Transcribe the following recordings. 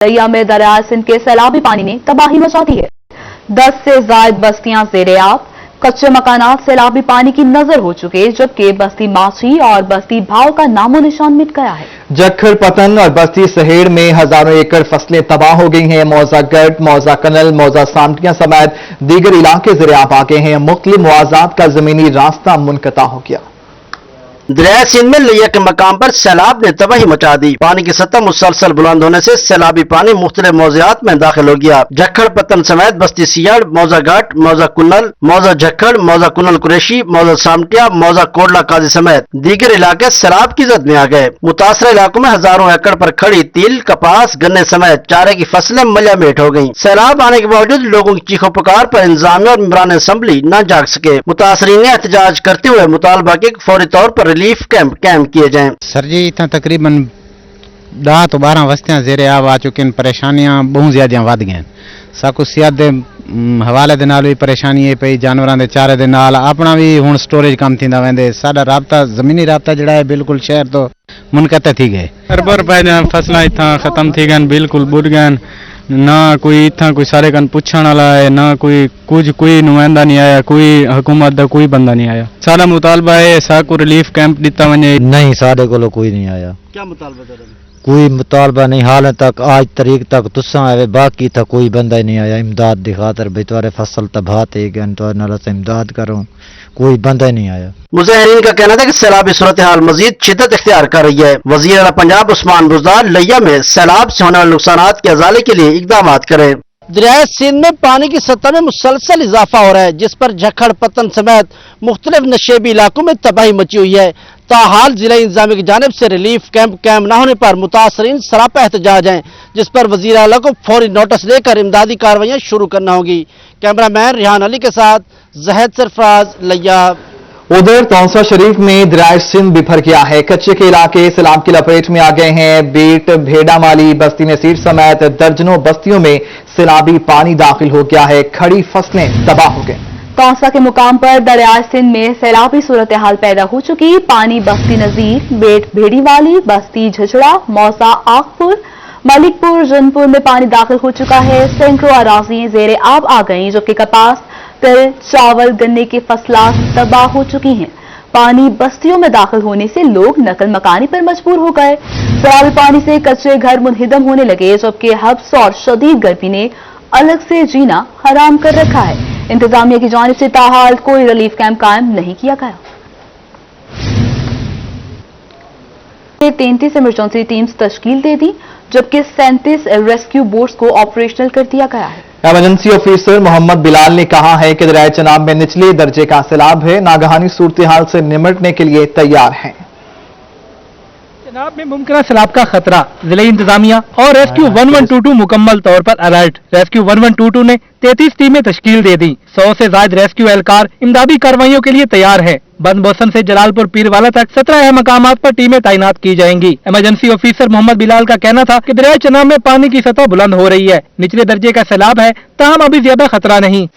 दरिया में दरियाए सिंध के सैलाबी पानी ने तबाही मचा दी है। 10 से ज्यादा बस्तियां ज़ेर-ए-आब, कच्चे मकानात सैलाबी पानी की नजर हो चुके, जबकि बस्ती माछी और बस्ती भाव का नामो निशान मिट गया है। जखड़ पतन और बस्ती सहेड़ में हजारों एकड़ फसलें तबाह हो गई हैं। मौजा गढ़, मौजा कनल, मौजा सामटियां समेत दीगर इलाके ज़ेर-ए-आब आ गए हैं। मुख्तलिफ मुआवजात का जमीनी रास्ता मुनक़ता हो गया। दरिया सिंध में लिया के मकाम पर सैलाब ने तबाही मचा दी। पानी की सतह मुसलसल बुलंद होने से सैलाबी पानी मुख्तलिफ मौज़ात में दाखिल हो गया। जखड़ पतन समेत बस्ती सियाड़, मौजा घाट, मौजा कुन्नल, मौजा जखड़, मौजा कुन्नल कुरैशी, मौजा सामटिया, मौजा कोडला काजी समेत दीगर इलाके सैलाब की जद में आ गए। मुतासर इलाकों में हजारों एकड़ पर खड़ी तिल, कपास, गन्ने समेत चारे की फसलें मलियामेट हो गयी। सैलाब आने के बावजूद लोगों की चीखों पुकार पर इंतजामिया और मेंबरान असेंबली न जाग सके। मुतासरीन ने एहतजाज करते हुए मुतालबा किया कि फौरी तौर पर रिलीफ कैंप किए जाएं। सर जी इतना तकरीबन 10 तो 12 बस्तियां ज़ेर-ए-आब आ चुकी हैं। परेशानियां बहुत ज़्यादा वध गई। साकू सियात दे हवाले दे नाल भी परेशानी है पई, जानवरां दे चारे दे नाल अपना भी हुण स्टोरेज कम थींदा वेंदे। साडा राबता जमीनी राबता जिहड़ा है बिल्कुल शहर तो मुनक़ता थी गए। अरबर पैदा फसलां इत्थां खत्म थी गईन, बिल्कुल बुड़ गईन। ना कोई इत्थां कोई सारे कन पुछण वाला है, ना कोई नुमाइंदा नहीं आया, कोई हुकूमत दा कोई बंदा नहीं आया। सारा मुतालबा है साकू रिलीफ कैंप दिता वने। नहीं साढ़े को कोई नहीं आया। क्या मुतालबा था? कोई मुतालबा नहीं, हाल तक आज तारीख तक तुसा आए, बाकी तक कोई बंदा ही नहीं आया इमदाद दी खातर। बेचारे फसल तबाह थे गए तो नाल से इमदाद करो, कोई बंदा ही नहीं आया। मुजाहिरीन का कहना था कि सैलाबी सूरत हाल मजीद शिद्दत इख्तियार कर रही है। वज़ीर आला पंजाब उस्मान बुज़दार लिया में सैलाब से होने वाले नुकसानात के अज़ाले के लिए इकदाम करें। दरिया सिंध में पानी की सतह में मुसलसल इजाफा हो रहा है, जिस पर जखड़ पतन समेत मुख्तलिफ नशेबी इलाकों में तबाही मची हुई है। ताहाल जिला इंतजामिया की जानिब से रिलीफ कैंप कायम न होने पर मुतासरीन सरापा एहतजाज हैं, जिस पर वज़ीर आला को फौरी नोटिस देकर इमदादी कार्रवाइयाँ शुरू करना होगी। कैमरामैन रिहान अली के साथ जहद सरफराज, लिया। उधर तौसा शरीफ में दरिया सिंध बिफर गया है। कच्चे के इलाके सैलाब की लपेट में आ गए हैं। बीट, भेड़ा माली, बस्ती नसीर समेत दर्जनों बस्तियों में सैलाबी पानी दाखिल हो गया है। खड़ी फसलें तबाह हो गई। तौसा के मुकाम पर दरिया सिंध में सैलाबी सूरत हाल पैदा हो चुकी। पानी बस्ती नजीर, बेट भेड़ी वाली, बस्ती झचड़ा, मौसा आगपुर, मलिकपुर, जनपुर में पानी दाखिल हो चुका है। सैकड़ों अराजी ज़ेर-ए-आब आ गई, जबकि कपास, तिल, चावल, गन्ने की फसलात तबाह हो चुकी हैं। पानी बस्तियों में दाखिल होने से लोग नकल मकानी पर मजबूर हो गए। सैलाबी पानी से कच्चे घर मुनहदम होने लगे, जबकि हब्स और शदीद गर्मी ने अलग से जीना हराम कर रखा है। इंतजामिया की जानिब से ताहाल कोई रिलीफ कैंप कायम नहीं किया गया। 33 इमरजेंसी टीम्स तश्कील दे दी, जबकि 37 रेस्क्यू बोट्स को ऑपरेशनल कर दिया गया है। इमरजेंसी ऑफिसर मोहम्मद बिलाल ने कहा है कि दरिया चनाब में निचले दर्जे का सैलाब है, नागहानी सूरत हाल से निमटने के लिए तैयार हैं। चनाब में मुमकिन सैलाब का खतरा, जिले इंतजामिया और रेस्क्यू 1122 मुकम्मल तौर पर अलर्ट। रेस्क्यू 1122 ने 33 टीमें तश्कील दे दी। 100 से ज्यादा रेस्क्यू एहलकार इमदादी कार्रवाइयों के लिए तैयार है। बंदबोसन से जलालपुर पीरवाला तक 17 अहम मकामात पर टीमें तैनात की जाएंगी। इमरजेंसी ऑफिसर मोहम्मद बिलाल का कहना था कि दरिया चनाब में पानी की सतह बुलंद हो रही है, निचले दर्जे का सैलाब है, ताहम अभी ज्यादा खतरा नहीं।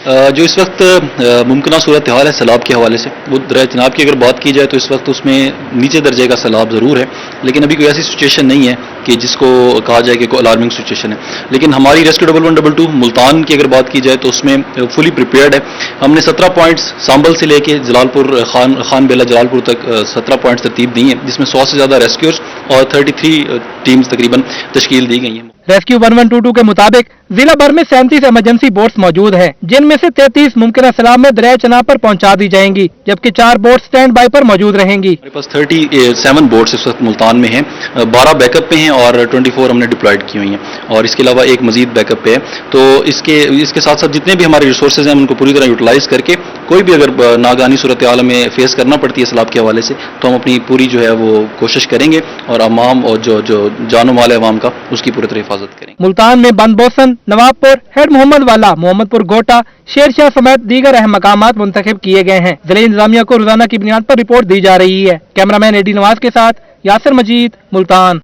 जो इस वक्त मुमकिन सूरत हाल है सैलाब के हवाले से, वो दरिया चनाब की अगर बात की जाए तो इस वक्त उसमें नीचे दर्जे का सैलाब जरूर है, लेकिन अभी कोई ऐसी सिचुएशन नहीं है कि जिसको कहा जाए कि कोई अलार्मिंग सिचुएशन है। लेकिन हमारी रेस्क्यू 1122 मुल्तान की अगर बात की जाए तो उसमें फुली प्रिपेयर्ड है। हमने 17 पॉइंट्स सांबल से लेके जलालपुर खान बेला जलालपुर तक 17 पॉइंट्स तरतीब दी हैं, जिसमें 100 से ज्यादा रेस्क्यूअर्स और 33 टीम्स तकरीबन तश्कील दी गई हैं। रेस्क्यू 1122 के मुताबिक जिला भर में 37 इमरजेंसी बोट्स मौजूद हैं, जिनमें से 33 मुमकिन सैलाब में दरिया चनाब पर पहुंचा दी जाएंगी, जबकि 4 बोट्स स्टैंड बाई पर मौजूद रहेंगी। हमारे पास 37 बोट्स इस वक्त मुल्तान में हैं, 12 बैकअप पे हैं और 24 हमने डिप्लॉयड की हुई हैं, और इसके अलावा एक मजीद बैकअप पे है। तो इसके साथ साथ जितने भी हमारे रिसोर्सेज हैं उनको पूरी तरह यूटिलाइज करके कोई भी अगर नागानी सूरत हाल में फेस करना पड़ती है सैलाब के हवाले से, तो हम अपनी पूरी जो है वो कोशिश करेंगे और अवाम और जो जानो माल है अवाम का, उसकी पूरी तरह हिफाजत करेंगे। मुल्तान में बंदबोसन, नवाबपुर, हेड मोहम्मद वाला, मोहम्मदपुर गोटा, शेरशाह समेत दीगर अहम मकामात मुंतखब किए गए हैं। जिले इंतजामिया को रोजाना की बुनियाद पर रिपोर्ट दी जा रही है। कैमरामैन एडी नवाज के साथ यासिर मजीद, मुल्तान।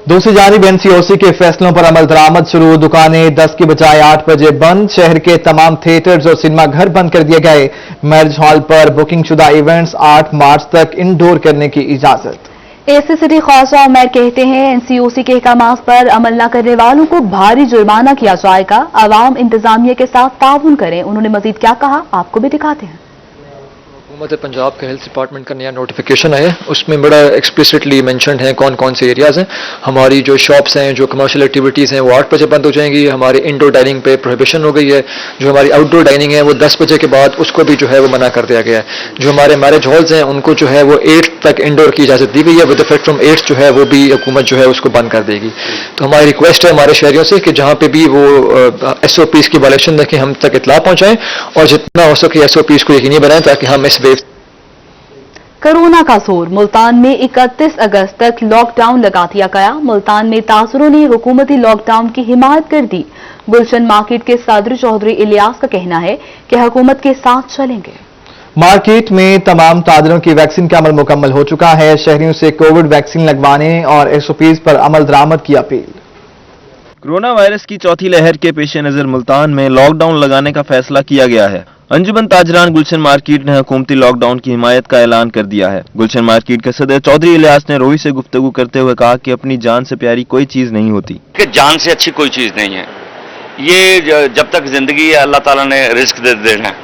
दूसरी जानिब एनसीओसी के फैसलों पर अमल दरामद शुरू। दुकानें 10 की बजाय 8 बजे बंद। शहर के तमाम थिएटर्स और सिनेमा घर बंद कर दिए गए। मैरिज हॉल पर बुकिंग शुदा इवेंट्स 8 मार्च तक इंडोर करने की इजाजत। एसी सिटी ख्वाजा उमर कहते हैं एनसीओसी के अहकामात पर अमल न करने वालों को भारी जुर्माना किया जाएगा। अवाम इंतजामिया के साथ ताउन करें। उन्होंने मजीद क्या कहा आपको भी दिखाते हैं। हुकूमत पंजाब के हेल्थ डिपार्टमेंट का नया नोटिफिकेशन है, उसमें बड़ा एक्सप्लिसिटली मेंशन्ड है कौन कौन से एरियाज हैं। हमारी जो शॉप्स हैं, जो कमर्शियल एक्टिविटीज़ हैं वो 8 बजे बंद हो जाएंगी। हमारी इंडोर डाइनिंग पे प्रोहिबिशन हो गई है। जो हमारी आउटडोर डाइनिंग है वो 10 बजे के बाद उसको भी जो है वो मना कर दिया गया है। जो हमारे मैरिज हॉल्स हैं उनको जो है वो 8 तक इंडोर की इजाज़त दी गई है। विद इफेक्ट फ्रॉम 8 जो है वो भी हुकूमत जो है उसको बंद कर देगी। तो हमारी रिक्वेस्ट है हमारे शहरियों से कि जहाँ पे भी वो SOPs की वायलेशन देखें हम तक इतला पहुँचाएँ और जितना हो सके SOPs को यकीनी बनाएं ताकि हम इस वेव। कोरोना का जोर, मुल्तान में 31 अगस्त तक लॉकडाउन लगा दिया गया। मुल्तान में तासुरों ने हुकूमती लॉकडाउन की हिमायत कर दी। गुलशन मार्केट के सदर चौधरी इलियास का कहना है कि हुकूमत के साथ चलेंगे। मार्केट में तमाम ताजरों की वैक्सीन का अमल मुकम्मल हो चुका है। शहरियों से कोविड वैक्सीन लगवाने और SOPs पर अमल दरामद की अपील। कोरोना वायरस की चौथी लहर के पेश नजर मुल्तान में लॉकडाउन लगाने का फैसला किया गया है। अंजुमन ताजरान गुलशन मार्केट ने हुकूमती लॉकडाउन की हिमायत का ऐलान कर दिया है। गुलशन मार्केट के सदर चौधरी इलियास ने रोही से गुफ्तगू करते हुए कहा कि अपनी जान से प्यारी कोई चीज नहीं होती। कि जान से अच्छी कोई चीज नहीं है। ये जब तक जिंदगी है अल्लाह ताला ने रिस्क दे देना है।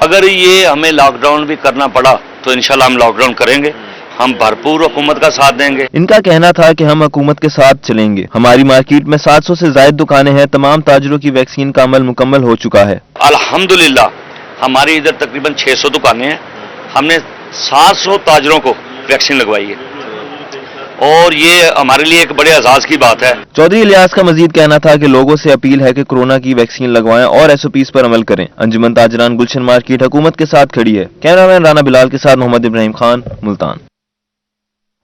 अगर ये हमें लॉकडाउन भी करना पड़ा तो इंशाल्लाह हम लॉकडाउन करेंगे। हम भरपूर हुकूमत का साथ देंगे। इनका कहना था कि हम हुकूमत के साथ चलेंगे। हमारी मार्केट में 700 से ज्यादा दुकानें हैं। तमाम ताजरों की वैक्सीन का अमल मुकम्मल हो चुका है। अल्हम्दुलिल्लाह हमारी इधर तकरीबन 600 दुकानें हैं। हमने 700 ताजरों को वैक्सीन लगवाई है और ये हमारे लिए एक बड़े एजाज की बात है। चौधरी इलियास का मजीद कहना था कि लोगों से अपील है कि कोरोना की वैक्सीन लगवाएं और SOPs पर अमल करें। अंजुमन ताजरान गुलशन मार्केट हुकूमत के साथ खड़ी है। कैमरामैन राना बिलाल के साथ मोहम्मद इब्राहिम खान, मुल्तान।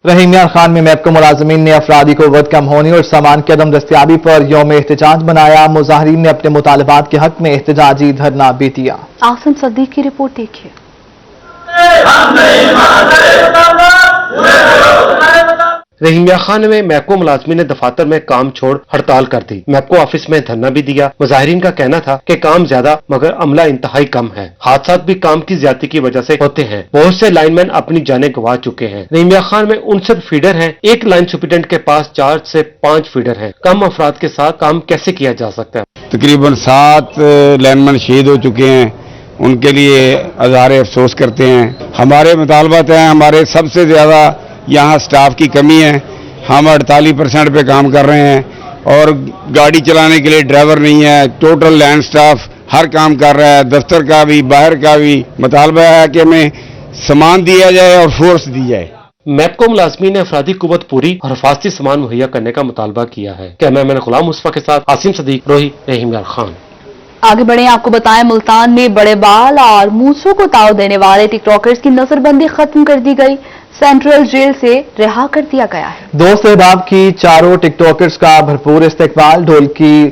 रहीम यार खान में मैपको मुलाजमीन ने अफरादी को वक्त कम होने और सामान की अदम दस्तियाबी पर यौम एहतजाज बनाया। मुजाहरीन ने अपने मुतालबात के हक में एहतजाजी धरना भी दिया। आसिम सदीक की रिपोर्ट देखिए। रहीमिया खान में मैपको मुलाजमीन ने दफातर में काम छोड़ हड़ताल कर दी। मैपको ऑफिस में धरना भी दिया। मुजाहिरीन का कहना था कि काम ज्यादा मगर अमला इंतहाई कम है। हादसा भी काम की ज्यादती की वजह से होते हैं। बहुत से लाइनमैन अपनी जानें गंवा चुके हैं। रहीमिया खान में 59 फीडर हैं। एक लाइन सुपरिटेंडेंट के पास 4 से 5 फीडर हैं। कम अफराद के साथ काम कैसे किया जा सकता है। तकरीबन 7 लाइनमैन शहीद हो चुके हैं। उनके लिए अज़हार अफसोस करते हैं। हमारे मुतालबात हैं, हमारे सबसे ज्यादा यहाँ स्टाफ की कमी है। हम 48% पे काम कर रहे हैं और गाड़ी चलाने के लिए ड्राइवर नहीं है। टोटल लैंड स्टाफ हर काम कर रहा है, दफ्तर का भी बाहर का भी। मुतालबा है कि हमें सामान दिया जाए और फोर्स दी जाए। मैपको मुलाजमीन ने अफरादी कुव्वत पूरी और हिफाजती सामान मुहैया करने का मुतालबा किया है। कैमरामैन गुलाम मुस्तफा के साथ आसिम सदीक, रोही, रहीम यार खान। आगे बढ़े, आपको बताएं मुल्तान में बड़े बाल और मूंछों को ताव देने वाले टिकटॉकर्स की नजरबंदी खत्म कर दी गई। सेंट्रल जेल से रिहा कर दिया गया है। दोस्त अहबाब की चारों टिकटॉकर्स का भरपूर इस्तकबाल। ढोल की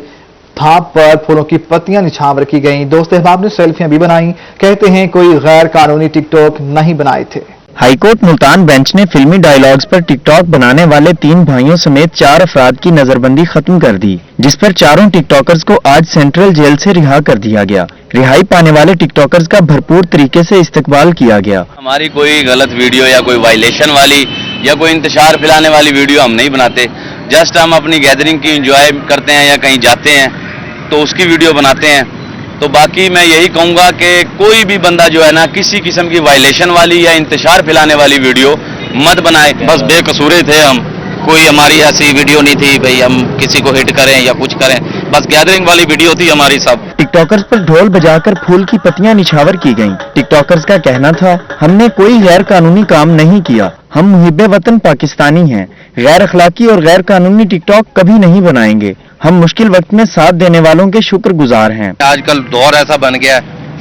थाप पर फूलों की पत्तियां निछाव रखी गईं। दोस्त अहबाब ने सेल्फियां भी बनाई। कहते हैं कोई गैर कानूनी टिकटॉक नहीं बनाए थे। हाईकोर्ट मुल्तान बेंच ने फिल्मी डायलॉग्स पर टिकटॉक बनाने वाले 3 भाइयों समेत 4 अफराद की नजरबंदी खत्म कर दी, जिस पर चारों टिकटॉकर्स को आज सेंट्रल जेल से रिहा कर दिया गया। रिहाई पाने वाले टिकटॉकर्स का भरपूर तरीके से इस्तकबाल किया गया। हमारी कोई गलत वीडियो या कोई वायलेशन वाली या कोई इंतशार फैलाने वाली वीडियो हम नहीं बनाते। जस्ट हम अपनी गैदरिंग की एंजॉय करते हैं या कहीं जाते हैं तो उसकी वीडियो बनाते हैं। तो बाकी मैं यही कहूँगा कि कोई भी बंदा जो है ना किसी किस्म की वायलेशन वाली या इंतशार फैलाने वाली वीडियो मत बनाए। बस बेकसूरे थे हम, कोई हमारी ऐसी वीडियो नहीं थी भाई हम किसी को हिट करें या कुछ करें। बस गैदरिंग वाली वीडियो थी हमारी सब। टिकटॉकर्स पर ढोल बजाकर फूल की पत्तियां निछावर की गईं। टिकटॉकर्स का कहना था हमने कोई गैर कानूनी काम नहीं किया, हम मुहिब्बे वतन पाकिस्तानी हैं। गैर अखलाकी और गैर कानूनी टिकटॉक कभी नहीं बनाएंगे। हम मुश्किल वक्त में साथ देने वालों के शुक्रगुजार हैं। आजकल दौर ऐसा बन गया,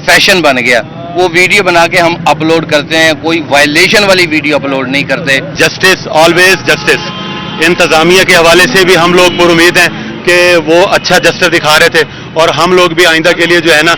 फैशन बन गया, वो वीडियो बना के हम अपलोड करते हैं, कोई वायलेशन वाली वीडियो अपलोड नहीं करते। Justice, always justice. इंतजामिया के हवाले से भी हम लोग पुरुमीद हैं कि वो अच्छा जस्टिस दिखा रहे थे और हम लोग भी आइंदा के लिए जो है ना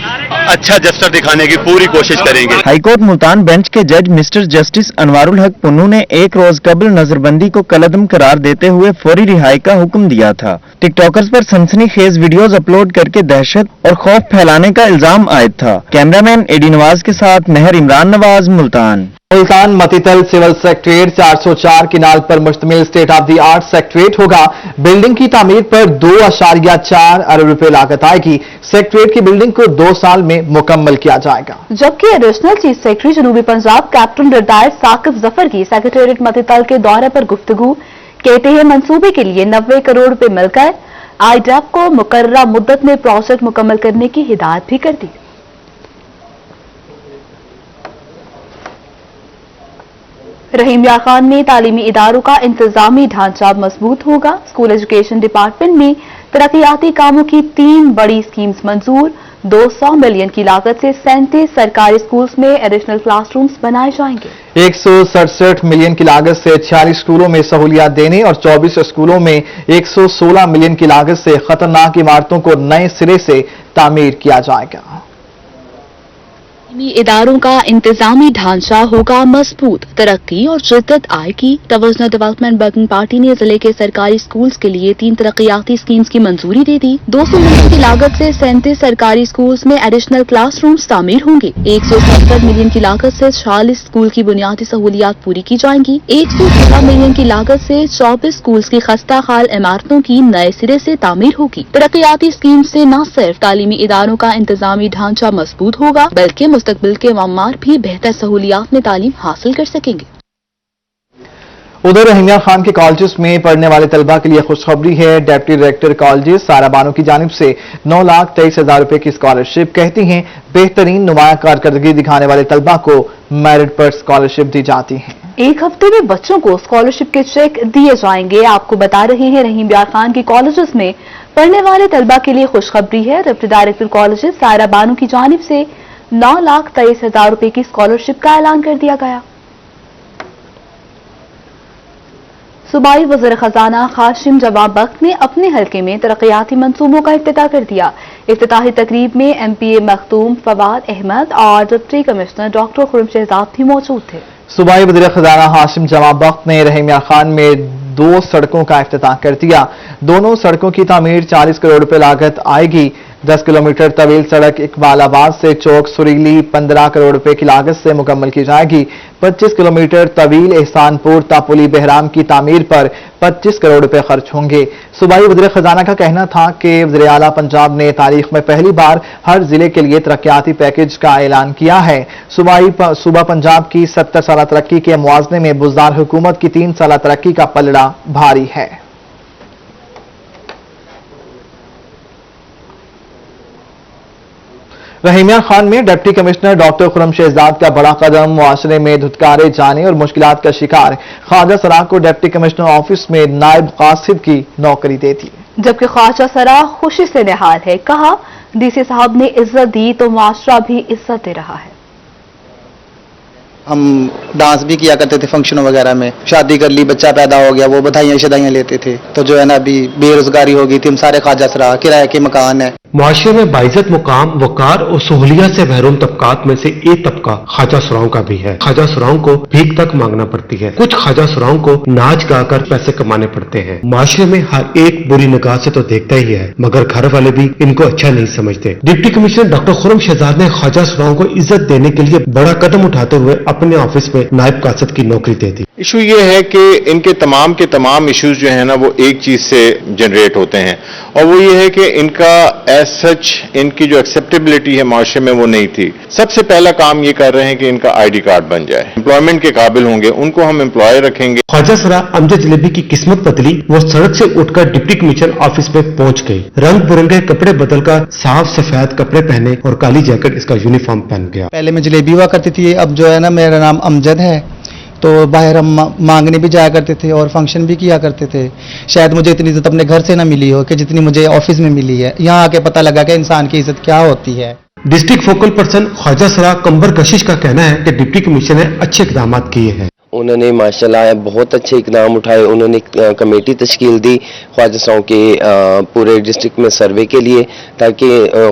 अच्छा जस्टिस दिखाने की पूरी कोशिश करेंगे। हाईकोर्ट मुल्तान बेंच के जज मिस्टर जस्टिस अनवारुल हक पुन्नू ने 1 रोज कबल नजरबंदी को कलअदम करार देते हुए फौरी रिहाई का हुक्म दिया था। टिकटॉकर्स पर सनसनीखेज वीडियोस अपलोड करके दहशत और खौफ फैलाने का इल्जाम आयद था। कैमरामैन एडी नवाज के साथ मेहर Imran Nawaz, Multan. Multan मतीतल civil secretariat 404 canal पर मुश्तमिल state of the art secretariat होगा। बिल्डिंग की तामीर पर 2.4 अरब रुपए लागत आएगी। सेक्रेटरीट की बिल्डिंग को 2 साल में मुकम्मल किया जाएगा। जबकि एडिशनल चीफ सेक्रेटरी जनूबी पंजाब कैप्टन रिटायर्ड साकिब जफर की सेक्रेटरीट मतीतल के दौरे पर गुफ्तगू। कहते हैं मंसूबे के लिए 90 करोड़ रुपए मिलकर आईडैप को मुकर्ररा मुद्दत में प्रोजेक्ट मुकम्मल करने की हिदायत भी कर दी। रहीम यार खान में तालीमी इदारों का इंतजामी ढांचा मजबूत होगा। स्कूल एजुकेशन डिपार्टमेंट में तरक्याती कामों की 3 बड़ी स्कीम्स मंजूर। 200 मिलियन की लागत से 37 सरकारी स्कूल्स में एडिशनल क्लासरूम्स बनाए जाएंगे। 167 मिलियन की लागत से 46 स्कूलों में सहूलियात देने और 24 स्कूलों में 116 मिलियन की लागत से खतरनाक इमारतों को नए सिरे से तामीर किया जाएगा। इदारों का इंतजामी ढांचा होगा मजबूत। तरक्की और शिद्दत आएगी। डिविजनल डेवलपमेंट वर्किंग पार्टी ने जिले के सरकारी स्कूल्स के लिए 3 तरक्याती स्कीम्स की मंजूरी दे दी। 200 मिलियन की लागत से 37 सरकारी स्कूल्स में एडिशनल क्लासरूम्स तामीर होंगे। 170 मिलियन की लागत से 40 स्कूल की बुनियादी सहूलियात पूरी की जाएंगी। 116 मिलियन की लागत से 24 स्कूल्स की खस्ता हाल इमारतों की नए सिरे से तामीर होगी। तरक्याती स्कीम से न सिर्फ तालीमी इदारों का इंतजामी ढांचा मजबूत होगा बल्कि मुस्तकबिल के मम्मार भी बेहतर सहूलियात में तालीम हासिल कर सकेंगे। उधर रहीम यार खान के कॉलेजेस में पढ़ने वाले तलबा के लिए खुशखबरी है। डिप्टी डायरेक्टर कॉलेजेस सारा बानो की जानिब से 9,23,000 रुपए की स्कॉलरशिप। कहती हैं बेहतरीन नुमाया कारकर्दगी दिखाने वाले तलबा को मेरिट पर स्कॉलरशिप दी जाती है। 1 हफ्ते में बच्चों को स्कॉलरशिप के चेक दिए जाएंगे। आपको बता रहे हैं रहीम यार खान के कॉलेजेस में पढ़ने वाले तलबा के लिए खुशखबरी है। डिप्टी डायरेक्टर कॉलेजेस सारा बानो की जानिब से 9,23,000 रुपए की स्कॉलरशिप का ऐलान कर दिया गया। सूबाई वज़ीर खजाना कासिम जवाब बख्त ने अपने हल्के में तरक्याती मंसूबों का इफ्तिताह कर दिया। इफ्तिताही तकरीब में MPA मखदूम फवाद अहमद और deputy commissioner doctor Khurram Shahzad भी मौजूद थे। सूबाई वज़ीर खजाना कासिम जवाब बख्त ने रहीम यार खान में 2 सड़कों का इफ्तिताह कर दिया। दोनों सड़कों की तामीर 40 करोड़ रुपए लागत आएगी। 10 किलोमीटर तवील सड़क इकबालाबाद से चौक सुरीली 15 करोड़ रुपए की लागत से मुकम्मल की जाएगी। 25 किलोमीटर तवील एहसानपुर तापुली बहराम की तामीर पर 25 करोड़ रुपए खर्च होंगे। सूबाई वज़ीर खजाना का कहना था कि वज़ीर आला पंजाब ने तारीख में पहली बार हर जिले के लिए तरक्याती पैकेज का ऐलान किया है। सूबा पंजाब की 70 साल तरक्की के मुआवजे में बुज़दार हुकूमत की 3 साल तरक्की का पलड़ा भारी है। रहीम यार खान में deputy commissioner doctor Khurram Shahzad का बड़ा कदम। मुआशरे में धुतकारे जाने और मुश्किलात का शिकार ख्वाजा सराह को डिप्टी कमिश्नर ऑफिस में नायब कासिद की नौकरी दे दी। जबकि ख्वाजा सराह खुशी से निहाल है। कहा DC साहब ने इज्जत दी तो मुआशरा भी इज्जत दे रहा है। हम डांस भी किया करते थे फंक्शनों वगैरह में। शादी कर ली, बच्चा पैदा हो गया, वो बधाइयाँ लेते थे। तो जो है ना अभी बेरोजगारी हो गई थी। हम सारे ख्वाजा सराह किराए के मकान है। मुआशरे में बाइज्जत मुकाम, वकार और सहूलियत से महरूम तबकात में से एक तबका ख्वाजा सुराओं का भी है। ख्वाजा सुराओं को भीख तक मांगना पड़ती है। कुछ ख्वाजा सुराओं को नाच गाकर पैसे कमाने पड़ते हैं। मुआशरे में हर एक बुरी निगाह से तो देखता ही है, मगर घर वाले भी इनको अच्छा नहीं समझते। Deputy commissioner doctor Khurram Shahzad ने ख्वाजा सुराओं को इज्जत देने के लिए बड़ा कदम उठाते हुए अपने ऑफिस में नायब कासिद की नौकरी दे दी। इशू ये है कि इनके तमाम के तमाम इश्यूज जो है ना वो एक चीज से जनरेट होते हैं और वो ये है कि इनका एज सच इनकी जो एक्सेप्टेबिलिटी है माशरे में वो नहीं थी। सबसे पहला काम ये कर रहे हैं कि इनका ID कार्ड बन जाए। एम्प्लॉयमेंट के काबिल होंगे, उनको हम एम्प्लॉय रखेंगे। ख्वाजा सराह अमजद जलेबी की किस्मत बदली। वो सड़क से उठकर डिप्टी कमिश्नर ऑफिस में पहुंच गई। रंग बिरंगे कपड़े बदलकर साफ सफेद कपड़े पहने और काली जैकेट इसका यूनिफॉर्म पहन गया। पहले मैं जलेबी हुआ करती थी, अब जो है ना मेरा नाम अमजद है। तो बाहर हम मांगने भी जाया करते थे और फंक्शन भी किया करते थे। शायद मुझे इतनी इज्जत अपने घर से ना मिली हो कि जितनी मुझे ऑफिस में मिली है। यहाँ आके पता लगा कि इंसान की इज्जत क्या होती है। District focal person Khwaja Sarah कंबर कशिश का कहना है कि डिप्टी कमिश्नर ने अच्छे इकदाम किए हैं। उन्होंने माशाल्लाह बहुत अच्छे इकदाम उठाए। उन्होंने कमेटी तश्कील दी ख्वाजा सराओं के पूरे डिस्ट्रिक्ट में सर्वे के लिए, ताकि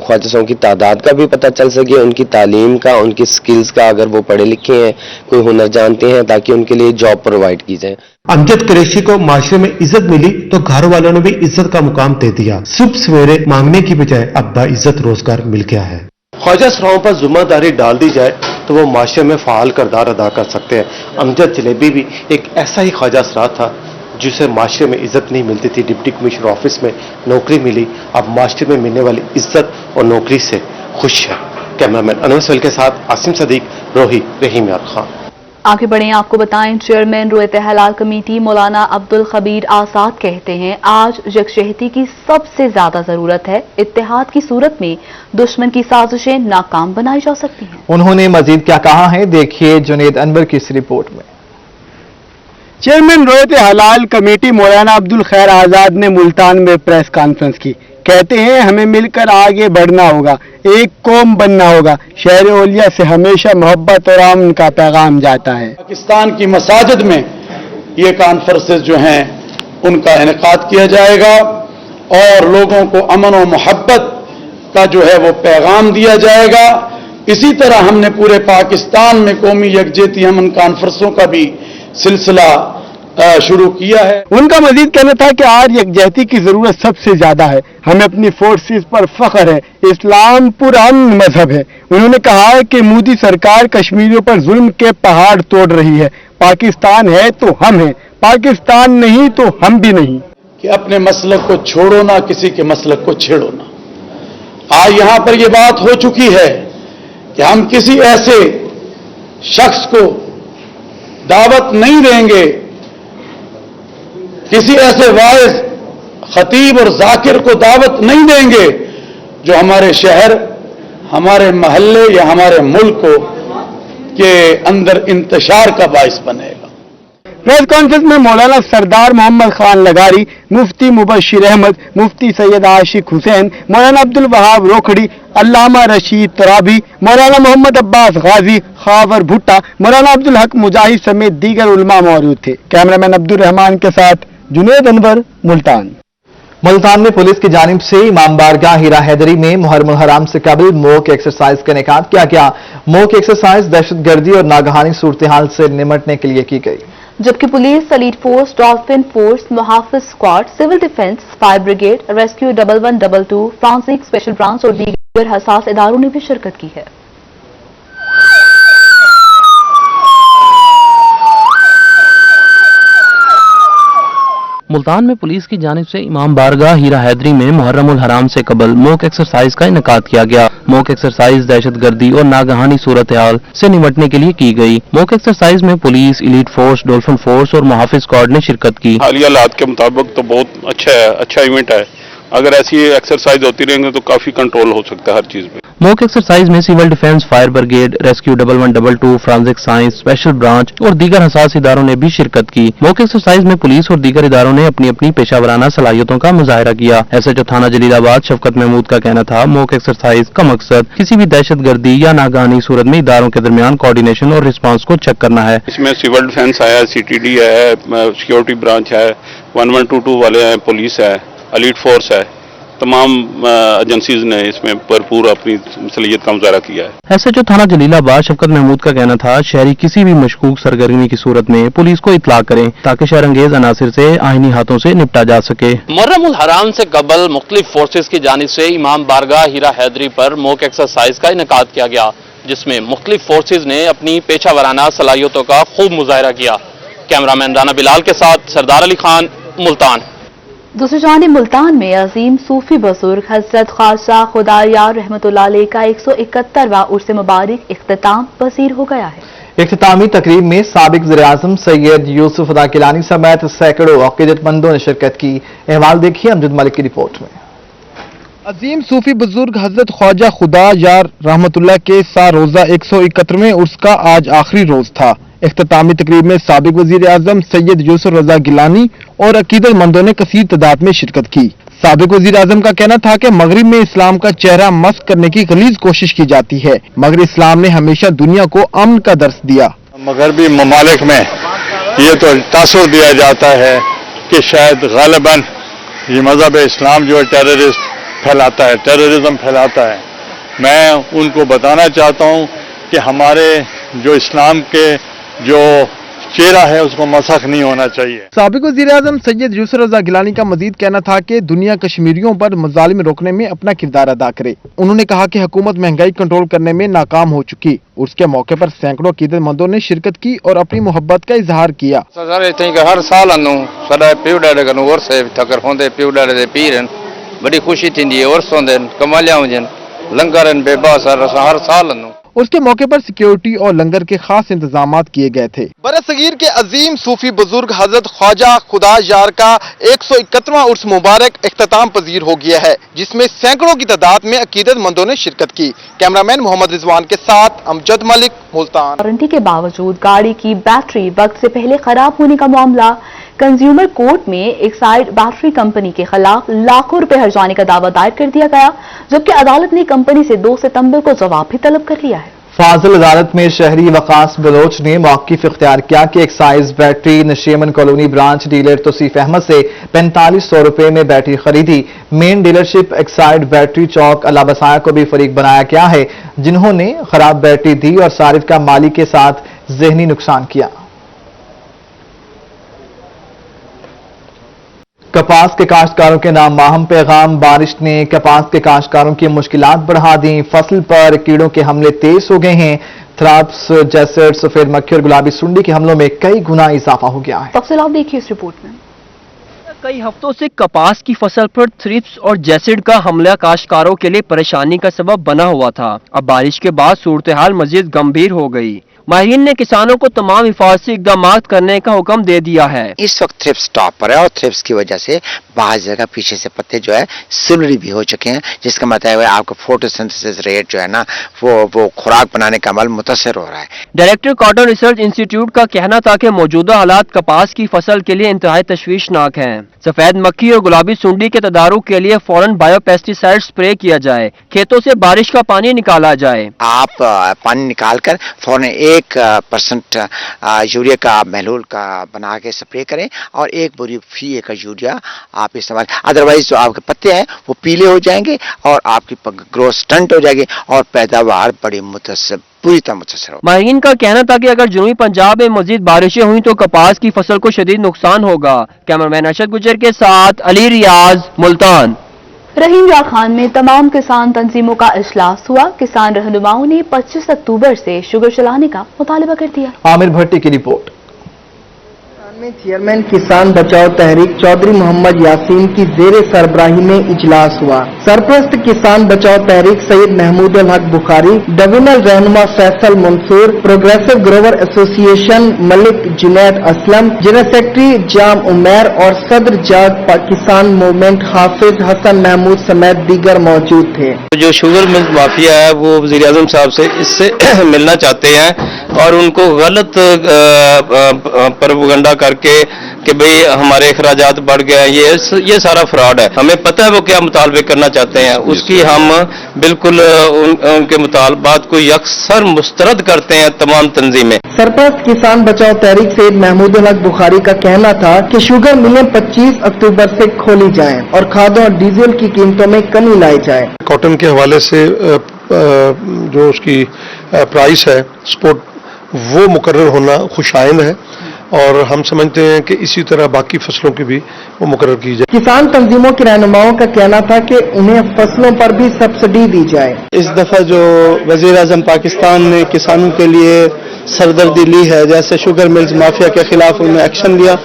ख्वाजा सराओं की तादाद का भी पता चल सके, उनकी तालीम का, उनकी स्किल्स का, अगर वो पढ़े लिखे हैं, कोई हुनर जानते हैं, ताकि उनके लिए जॉब प्रोवाइड की जाए। अमजद कुरैशी को माशरे में इज्जत मिली तो घर वालों ने भी इज्जत का मुकाम दे दिया। सुबह सवेरे मांगने की बजाय अब बाइज्जत रोजगार मिल गया है। ख्वाजा सराओं पर जिम्मेदारी डाल दी जाए तो वो माशरे में फ़ाल किरदार अदा कर सकते हैं। अमजद जलेबी भी एक ऐसा ही ख्वाजा सरा था जिसे माशरे में इज्जत नहीं मिलती थी। डिप्टी कमिश्नर ऑफिस में नौकरी मिली, अब माशरे में मिलने वाली इज्जत और नौकरी से खुश है। कैमरामैन अनवर सैल के साथ आसिम सदीक, रोही, रहीम यार खान। आगे बढ़ें, आपको बताएं चेयरमैन रोयत हलाल कमेटी मौलाना अब्दुल खबीर आजाद कहते हैं आज यकजहती की सबसे ज्यादा जरूरत है। इत्तेहाद की सूरत में दुश्मन की साजिशें नाकाम बनाई जा सकती हैं। उन्होंने मजीद क्या कहा है, देखिए जुनेद अनवर की इस रिपोर्ट में। चेयरमैन रोयत हलाल कमेटी मौलाना अब्दुल खैर आजाद ने मुल्तान में प्रेस कॉन्फ्रेंस की। कहते हैं हमें मिलकर आगे बढ़ना होगा, एक कौम बनना होगा। शहर ओलिया से हमेशा मोहब्बत और अमन का पैगाम जाता है। पाकिस्तान की मसाजिद में ये कॉन्फ्रेंसेस जो हैं उनका इनेकाद किया जाएगा और लोगों को अमन और मोहब्बत का जो है वो पैगाम दिया जाएगा। इसी तरह हमने पूरे पाकिस्तान में कौमी यकजहती अमन कॉन्फ्रेंसों का भी सिलसिला शुरू किया है। उनका मजीद कहना था कि आज यकजहती की जरूरत सबसे ज्यादा है। हमें अपनी फोर्सेस पर फख्र है। इस्लाम पुरान मजहब है। उन्होंने कहा कि मोदी सरकार कश्मीरियों पर जुल्म के पहाड़ तोड़ रही है। पाकिस्तान है तो हम हैं, पाकिस्तान नहीं तो हम भी नहीं। कि अपने मसलक को छोड़ो ना, किसी के मसलक को छेड़ो ना। आज यहां पर यह बात हो चुकी है कि हम किसी ऐसे शख्स को दावत नहीं देंगे, किसी ऐसे वाइज खतीब और जाकिर को दावत नहीं देंगे जो हमारे शहर, हमारे महल्ले या हमारे मुल्क को के अंदर इंतशार का बाइस बनेगा। प्रेस कॉन्फ्रेंस में मौलाना सरदार मोहम्मद खान लगारी, मुफ्ती मुबशिर अहमद, मुफ्ती सैयद आशिक हुसैन, मौलाना अब्दुल वहाब रोखड़ी, अल्लामा रशीद तराबी, मौलाना मोहम्मद अब्बास गाजी, खावर भुट्टा, मौलाना अब्दुल हक मुजाहिद समेत दीगर उलमा मौजूद थे। कैमरामैन अब्दुल रहमान के साथ जुनेद अनवर, मुल्तान। मुल्तान में पुलिस की जानिब से इमाम बारगाह हीरा हैदरी में मुहर्रम हराम से कबल मॉक एक्सरसाइज का इनेकाद किया गया। मॉक एक्सरसाइज दहशतगर्दी और नागहानी सूरत-ए-हाल से निमटने के लिए की गई, जबकि police, elite force, dolphin force, मुहाफिज squad, civil defence, fire brigade, rescue 1122, forensic special branch और दीगर हसास इदारों ने भी शिरकत की है। मुल्तान में पुलिस की जानिब से इमाम बारगाह हीरा हैदरी में मुहर्रमुल हराम से कबल मॉक एक्सरसाइज का इनेकाद किया गया। मॉक एक्सरसाइज दहशतगर्दी और नागहानी सूरत हाल से निपटने के लिए की गई। मॉक एक्सरसाइज में police, elite force, dolphin force और मुहाफिज स्क्वाड ने शिरकत की। हालिया हालात के मुताबिक तो बहुत अच्छा है, अच्छा इवेंट है। अगर ऐसी एक्सरसाइज होती रहेंगे तो काफी कंट्रोल हो सकता है हर चीज में। मॉक एक्सरसाइज में civil defence, fire brigade, rescue 1122, forensic science special branch और दीगर हसास इदारों ने भी शिरकत की। मॉक एक्सरसाइज में पुलिस और दीगर इदारों ने अपनी अपनी पेशावराना सलाहियतों का मुजाहरा किया। एसएचओ थाना जलीलाबाद शफकत महमूद का कहना था मॉक एक्सरसाइज का मकसद किसी भी दहशतगर्दी या नागहानी सूरत में इदारों के दरमियान कोऑर्डिनेशन और रिस्पांस को चेक करना है। इसमें सिविल डिफेंस है, सीटीडी है, सिक्योरिटी ब्रांच है, 1122 वाले हैं, पुलिस है, एलीट फोर्स है, तमाम एजेंसीज ने इसमें भरपूर अपनी सलाहियत का मुजाहरा किया है। एसएचओ थाना जलीलाबाद शफकत महमूद का कहना था शहरी किसी भी मशकूक सरगर्मी की सूरत में पुलिस को इत्तला करें ताकि शरअंगेज अनासिर से आईनी हाथों से निपटा जा सके। मुहर्रमुल हराम से कबल मुख्तलिफ फोर्सेज की जानिब से इमाम बारगाह हीरा हैदरी पर मॉक एक्सरसाइज का इनेकाद किया गया, जिसमें मुख्तलिफ फोर्सेज ने अपनी पेशावराना सलाहियतों का खूब मुजाहरा किया। कैमरामैन राना बिलाल के साथ सरदार अली खान, मुल्तान। दूसरी जानिब मुल्तान में अजीम सूफी बुजुर्ग हजरत ख्वाजा खुदायार रहमतुल्लाह अलैह का 171वां उर्स मुबारक इख्तिताम पसीर हो गया है। इख्तितामी तकरीब में साबिक वज़ीर-ए-आज़म सैयद यूसुफ अता गिलानी समेत सैकड़ों अकीदतमंदों ने शिरकत की। अहवाल देखिए अमजद मलिक की रिपोर्ट में। अजीम सूफी बुजुर्ग हजरत ख्वाजा खुदा यार रहमतुल्लाह के 100 रोजा 171वें उर्स का आज आखिरी रोज था। इख्तितामी तकरीब में साबिक वज़ीर-ए-आज़म सैयद यूसुफ रजा गिलानी और अकीदतमंदों ने कसीर तादाद में शिरकत की। साबिक वज़ीर-ए-आज़म का कहना था कि मगरिब में इस्लाम का चेहरा मस्क करने की गलीज कोशिश की जाती है, मगर इस्लाम ने हमेशा दुनिया को अमन का दर्स दिया। मगरबी ममालिक में ये तो तासुर दिया जाता है कि शायद गालिबन ये मजहब इस्लाम जो है टेररिस्ट फैलाता है, टेररिज्म फैलाता है। मैं उनको बताना चाहता हूँ कि हमारे जो इस्लाम के जो चेहरा है उसको मसख नहीं होना चाहिए। साबिक वज़ीर-ए-आज़म सैयद यूसुफ रज़ा गिलानी का मजीद कहना था कि दुनिया कश्मीरियों पर मज़ालिम रोकने में अपना किरदार अदा करे। उन्होंने कहा कि हुकूमत महंगाई कंट्रोल करने में नाकाम हो चुकी। उसके मौके पर सैकड़ों अकीदतमंदों ने शिरकत की और अपनी मोहब्बत का इजहार किया। हर साल साडा प्यो डाडे कन उर्स थकर होंदे प्यो डाडे दे पीर बड़ी खुशी थी उर्स होंदे कमालियां हुजन लंगर बेबास हर साल। उसके मौके पर सिक्योरिटी और लंगर के खास इंतजाम किए गए थे। बरसगीर के अजीम सूफी बुजुर्ग हजरत ख्वाजा खुदा यार का 171वां उर्स मुबारक इख्तिताम पजीर हो गया है, जिसमें सैकड़ों की तादाद में अकीदतमंदों ने शिरकत की। कैमरामैन मोहम्मद रिजवान के साथ अमजद मलिक, मुल्तान। वारंटी के बावजूद गाड़ी की बैटरी वक्त से पहले खराब होने का मामला। कंज्यूमर कोर्ट में एक्साइड बैटरी कंपनी के खिलाफ लाखों रुपए हर्जाने का दावा दायर कर दिया गया, जबकि अदालत ने कंपनी से 2 सितंबर को जवाब भी तलब कर लिया है। फाजिल अदालत में शहरी वकास बलोच ने मौक़िफ़ इख्तियार किया कि Exide battery Nasheman colony branch dealer Tauseef Ahmed से 4500 रुपए में बैटरी खरीदी। मेन डीलरशिप एक्साइड बैटरी चौक अलाबसाया को भी फरीक बनाया गया है, जिन्होंने खराब बैटरी दी और सारिफ का माली के साथ जहनी नुकसान किया। कपास के काश्तकारों के नाम माहम पैगाम। बारिश ने कपास के काश्तकारों की मुश्किलात बढ़ा दी। फसल पर कीड़ों के हमले तेज हो गए हैं। थ्राप्स, जैसर, सफेद मक्खी और गुलाबी सुंडी के हमलों में कई गुना इजाफा हो गया है। तफसील आप देखिए इस रिपोर्ट में। कई हफ्तों से कपास की फसल पर थ्रिप्स और जैसिड का हमला काश्तकारों के लिए परेशानी का सबब बना हुआ था। अब बारिश के बाद सूरत हाल मजीद गंभीर हो गई। माहिरीन ने किसानों को तमाम हिफाजती इकदाम करने का हुक्म दे दिया है। इस वक्त थ्रिप्स टॉप पर है और थ्रिप्स की वजह से बाहर जगह पीछे से पत्ते जो है सिलरी भी हो चुके हैं, जिसका मतलब है आपका फोटोसिंथेसिस रेट जो है ना वो खुराक बनाने का अमल मुतासर हो रहा है। डायरेक्टर कॉटन रिसर्च इंस्टीट्यूट का कहना था कि मौजूदा हालात कपास की फसल के लिए इंतहाई तशवीशनाक हैं। सफेद मक्खी और गुलाबी सुंडी के तदारुक के लिए फौरन बायोपेस्टिसाइड स्प्रे किया जाए। खेतों से बारिश का पानी निकाला जाए। आप पानी निकाल कर फौरन 1% यूरिया का महलूल का बना के स्प्रे करें और 1 बोरी फी एकड़ यूरिया आप इस्तेमाल। अदरवाइज जो आपके पत्ते हैं वो पीले हो जाएंगे और आपकी ग्रोथ स्टंट हो जाएगी और पैदावार बड़ी पूरी तरह मुतासर हो। माहिरीन का कहना था कि अगर जनूबी पंजाब में मजीद बारिशें हुई तो कपास की फसल को शदीद नुकसान होगा। कैमरामैन अरशद गुजर के साथ अली रियाज, मुल्तान। रहीम या खान में तमाम किसान तंजीमों का इजलास हुआ। किसान रहनुमाओं ने 25 अक्टूबर से शुगर चलाने का मुतालबा कर दिया। आमिर भट्टी की रिपोर्ट। में चेयरमैन किसान बचाओ तहरीक चौधरी मोहम्मद यासीन की जेरे सरबराही में इजलास हुआ। सरपरस्त किसान बचाओ तहरीक सैयद महमूद अल हक बुखारी, डिविजनल रहनुमा Faisal Mansoor, progressive grower association Malik Junaid Aslam, general secretary Jam Umair और सदर जाग किसान मूवमेंट हाफिज हसन महमूद समेत दीगर मौजूद थे। जो शुगर मिल्क माफिया है वो वज़ीर आज़म साहब से इससे मिलना चाहते हैं और उनको गलत प्रोपेगेंडा करके कि भाई हमारे अखराजात बढ़ गए हैं, ये सारा फ्रॉड है। हमें पता है वो क्या मुतालबे करना चाहते हैं, उसकी हम बिल्कुल उनके मुतालबात को यकसर मुस्तरद करते हैं तमाम तंजीमें। सरपरस्त किसान बचाओ तहरीक सैयद महमूद अल हक बुखारी का कहना था कि शुगर मिलें 25 अक्टूबर से खोली जाएं और खादों और डीजल की कीमतों में कमी लाई जाए। कॉटन के हवाले से जो उसकी प्राइस है स्पोर्ट वो मुकर्रर होना खुशाइन है और हम समझते हैं कि इसी तरह बाकी फसलों की भी वो मुकर्रर की जाए। किसान तंजीमों के रहनुमाओं का कहना था कि उन्हें फसलों पर भी सब्सिडी दी जाए। इस दफा जो वजीर आज़म पाकिस्तान ने किसानों के लिए सरदर्दी ली है, जैसे शुगर मिल्स माफिया के खिलाफ उन्होंने एक्शन लिया,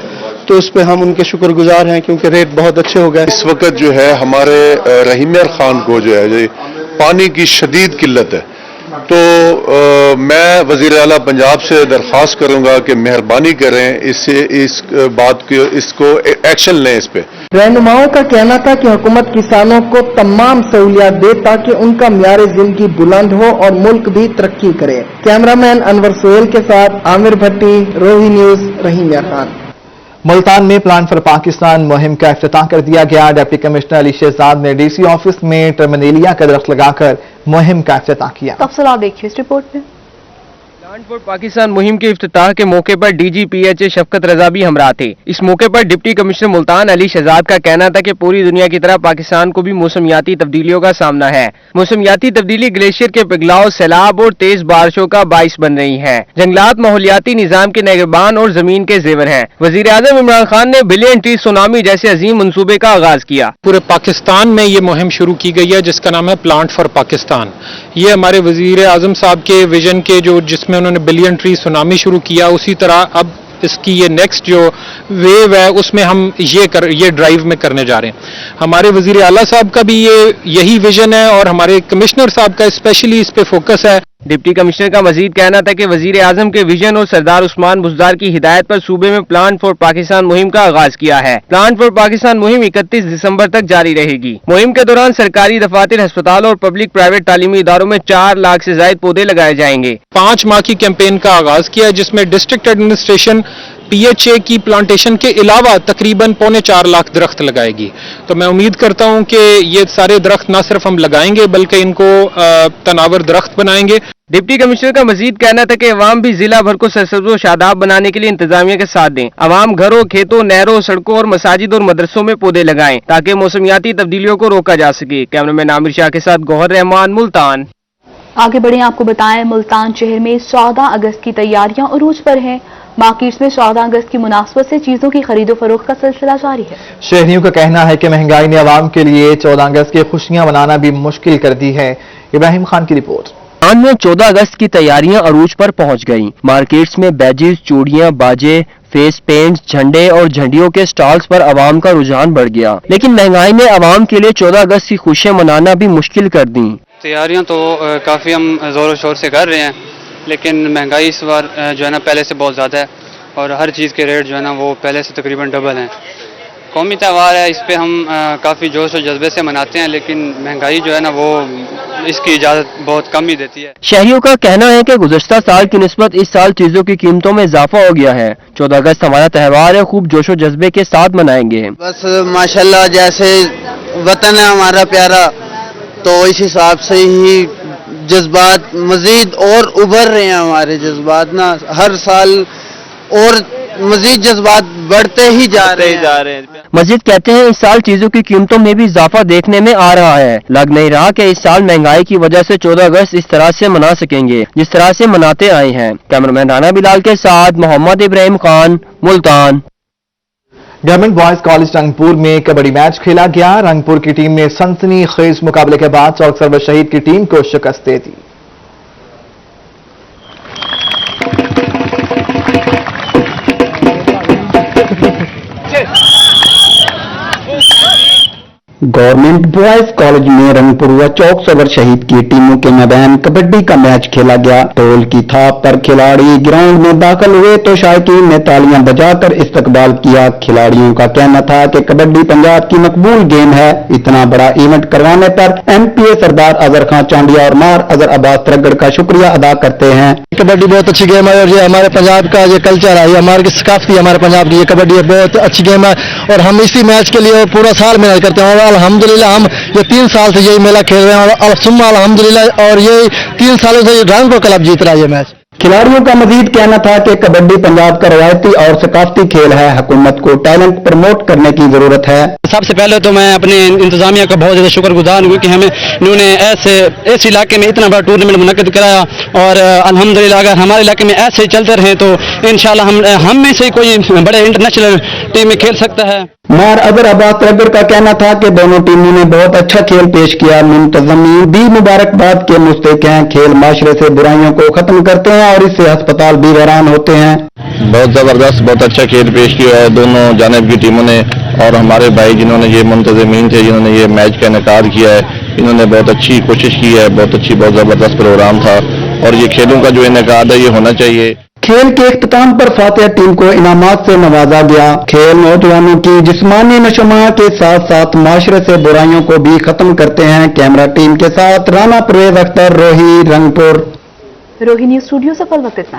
तो उस पर हम उनके शुक्रगुजार हैं क्योंकि रेट बहुत अच्छे हो गए। इस वक्त जो है हमारे रहीम खान को जो है पानी की शदीद किल्लत है, तो मैं वजीर आला पंजाब से दरख्वास्त करूंगा कि मेहरबानी करें इस बात को इसको एक्शन लें इस पे। रहनुमाओं का कहना था कि हुकूमत किसानों को तमाम सहूलियात दे ताकि उनका म्यार जिंदगी बुलंद हो और मुल्क भी तरक्की करे। कैमरामैन अनवर सोहेल के साथ आमिर भट्टी, रोही न्यूज, रहीम खान। मुल्तान में प्लान फॉर पाकिस्तान मुहिम का इफ्तिताह कर दिया गया। डिप्टी कमिश्नर अली शहजाद ने डीसी ऑफिस में टर्मिनेलिया का दरख्त लगाकर मुहिम का इफ्तिताह किया। तफसील आप देखिए इस रिपोर्ट में। प्लांट फॉर पाकिस्तान मुहिम के इफ्तिताह के मौके पर DGPH शफकत रजा भी हमरा थे। इस मौके पर डिप्टी कमिश्नर मुल्तान अली शहजाद का कहना था कि पूरी दुनिया की तरह पाकिस्तान को भी मौसमियाती तब्दीलियों का सामना है। मौसमियाती तब्दीली ग्लेशियर के पिघलाव, सैलाब और तेज बारिशों का बाइस बन रही है। जंगलात माहौलियाती निजाम के निगरान और जमीन के जेवर हैं। वजीर आजम इमरान खान ने बिलियन ट्री सुनामी जैसे अजीम मंसूबे का आगाज किया। पूरे पाकिस्तान में ये मुहिम शुरू की गई है जिसका नाम है प्लांट फॉर पाकिस्तान। ये हमारे वजीर आजम साहब के विजन के जिसमें उन्होंने बिलियन ट्री सुनामी शुरू किया, उसी तरह अब इसकी ये नेक्स्ट जो वेव है उसमें हम ये ड्राइव में करने जा रहे हैं। हमारे वजीर आला साहब का भी यही विजन है और हमारे कमिश्नर साहब का स्पेशली इस पे फोकस है। डिप्टी कमिश्नर का मजीद कहना था कि वजीर आजम के विजन और सरदार उस्मान बुज़दार की हिदायत पर सूबे में प्लांट फॉर पाकिस्तान मुहिम का आगाज किया है। प्लांट फॉर पाकिस्तान मुहिम 31 दिसंबर तक जारी रहेगी। मुहिम के दौरान सरकारी दफातर, अस्पताल और पब्लिक प्राइवेट तालीमी इदारों में 4 लाख से ज्यादा पौधे लगाए जाएंगे। 5 माह की कैंपेन का आगाज किया है जिसमें डिस्ट्रिक्ट एडमिनिस्ट्रेशन PHA की प्लांटेशन के अलावा तकरीबन 4.25 लाख दरख्त लगाएगी। तो मैं उम्मीद करता हूं कि ये सारे दरख्त न सिर्फ हम लगाएंगे बल्कि इनको तनावर दरख्त बनाएंगे। डिप्टी कमिश्नर का मजीद कहना था कि अवाम भी जिला भर को सरसब्ज और शादाब बनाने के लिए इंतजामिया के साथ दें। अवाम घरों, खेतों, नहरों, सड़कों और मसाजिद और मदरसों में पौधे लगाएं ताकि मौसमियाती तब्दीलियों को रोका जा सके। कैमरामैन आमिर शाह के साथ गौहर रहमान, मुल्तान। आगे बढ़े, आपको बताएं मुल्तान शहर में 14 अगस्त की तैयारियां उरूज पर हैं। मार्केट्स में 14 अगस्त की मुनासबत से चीजों की खरीदो फरोख्त का सिलसिला जारी है। शहरियों का कहना है कि महंगाई ने आवाम के लिए 14 अगस्त की खुशियां मनाना भी मुश्किल कर दी है। इब्राहिम खान की रिपोर्ट। पाकिस्तान में 14 अगस्त की तैयारियां अरूज पर पहुंच गईं। मार्केट्स में बैजेस, चूड़ियां, बाजे, फेस पेंट, झंडे और झंडियों के स्टॉल्स पर आवाम का रुझान बढ़ गया। लेकिन महंगाई ने आवाम के लिए 14 अगस्त की खुशियां मनाना भी मुश्किल कर दी। तैयारियां तो काफ़ी हम ज़ोर शोर से कर रहे हैं, लेकिन महंगाई इस बार जो है ना पहले से बहुत ज़्यादा है और हर चीज़ के रेट जो है ना वो पहले से तकरीबन डबल हैं। कौमी त्यौहार है, इस पे हम काफ़ी जोश और जज्बे से मनाते हैं, लेकिन महंगाई जो है ना वो इसकी इजाज़त बहुत कम ही देती है। शहरियों का कहना है कि गुज़श्ता साल की निस्बत इस साल चीज़ों की कीमतों में इजाफा हो गया है। 14 अगस्त हमारा त्यौहार है, खूब जोशो जज्बे के साथ मनाएंगे। बस माशाल्लाह, जैसे वतन है हमारा प्यारा, तो इस हिसाब से ही जज्बात मजीद और उभर रहे हैं। हमारे जज्बात ना हर साल और मजीद जज्बात बढ़ते ही जा रहे हैं। मस्जिद कहते हैं इस साल चीजों की कीमतों में भी इजाफा देखने में आ रहा है। लग नहीं रहा कि इस साल महंगाई की वजह से 14 अगस्त इस तरह से मना सकेंगे जिस तरह से मनाते आए हैं। कैमरामैन राना बिलाल के साथ Mohammad Ibrahim Khan, Multan. Government boys college Rangpur में कबड्डी मैच खेला गया। रंगपुर की टीम ने सनसनीखेज मुकाबले के बाद चौक सरवर शहीद की टीम को शिकस्त दे दी। गवर्नमेंट बॉयज कॉलेज में रंगपुर व चौक सवर शहीद की टीमों के मैदान कबड्डी का मैच खेला गया। ढोल की थाप पर खिलाड़ी ग्राउंड में दाखिल हुए तो शायकीन ने तालियां बजाकर इस्तकबाल किया। खिलाड़ियों का कहना था कि कबड्डी पंजाब की मकबूल गेम है। इतना बड़ा इवेंट करवाने पर MPA सरदार अजहर खान चांडिया और मार अजहर अब्बास तरगड़ का शुक्रिया अदा करते हैं। कबड्डी बहुत अच्छी गेम है और ये हमारे पंजाब का ये कल्चर है, ये हमारी सकाफती हमारे पंजाब की ये कबड्डी बहुत अच्छी गेम है और हम इसी मैच के लिए पूरा साल मेहनत करते हैं और अल्हम्दुलिल्लाह हम ये 3 साल से यही मेला खेल रहे हैं और सुम्मा अल्हम्दुलिल्लाह और ये 3 सालों से रंगपुर क्लब जीत रहा है ये मैच। खिलाड़ियों का मजीद कहना था कि कबड्डी पंजाब का रवायती और सकाफती खेल है। हुकूमत को टैलेंट प्रमोट करने की जरूरत है। सबसे पहले तो मैं अपने इंतजामिया का बहुत ज़्यादा शुक्रगुजार हूँ कि हमें इन्होंने ऐसे इलाके में इतना बड़ा टूर्नामेंट मुनक्किद कराया और अल्हम्दुलिल्लाह अगर हमारे इलाके में ऐसे चलते रहे तो इंशाल्लाह हम में से कोई बड़े इंटरनेशनल टीम में खेल सकता है। मार अजहर अब्बास तरगड़ का कहना था कि दोनों टीमों ने बहुत अच्छा खेल पेश किया। मुंतजमीन भी मुबारकबाद के मुस्तहिक हैं। खेल माशरे से बुराइयों को खत्म करते हैं और इससे अस्पताल भी वीरान होते हैं। बहुत जबरदस्त, बहुत अच्छा खेल पेश किया है दोनों जानिब की टीमों ने और हमारे भाई जिन्होंने ये मुंतजमीन थे जिन्होंने ये मैच का इनेकाद किया है, इन्होंने बहुत अच्छी कोशिश की है। बहुत जबरदस्त प्रोग्राम था और ये खेलों का जो इनेकाद है ये होना चाहिए। खेल के इख्तिताम पर फातिहा टीम को इनामात से नवाजा गया। खेल नौजवानों की जिस्मानी नशोमा के साथ साथ माशरे से बुराइयों को भी खत्म करते हैं। कैमरा टीम के साथ राना परवेज अख्तर, रोही, रंगपुर। रोही न्यूज स्टूडियो से फल वक्त इतना।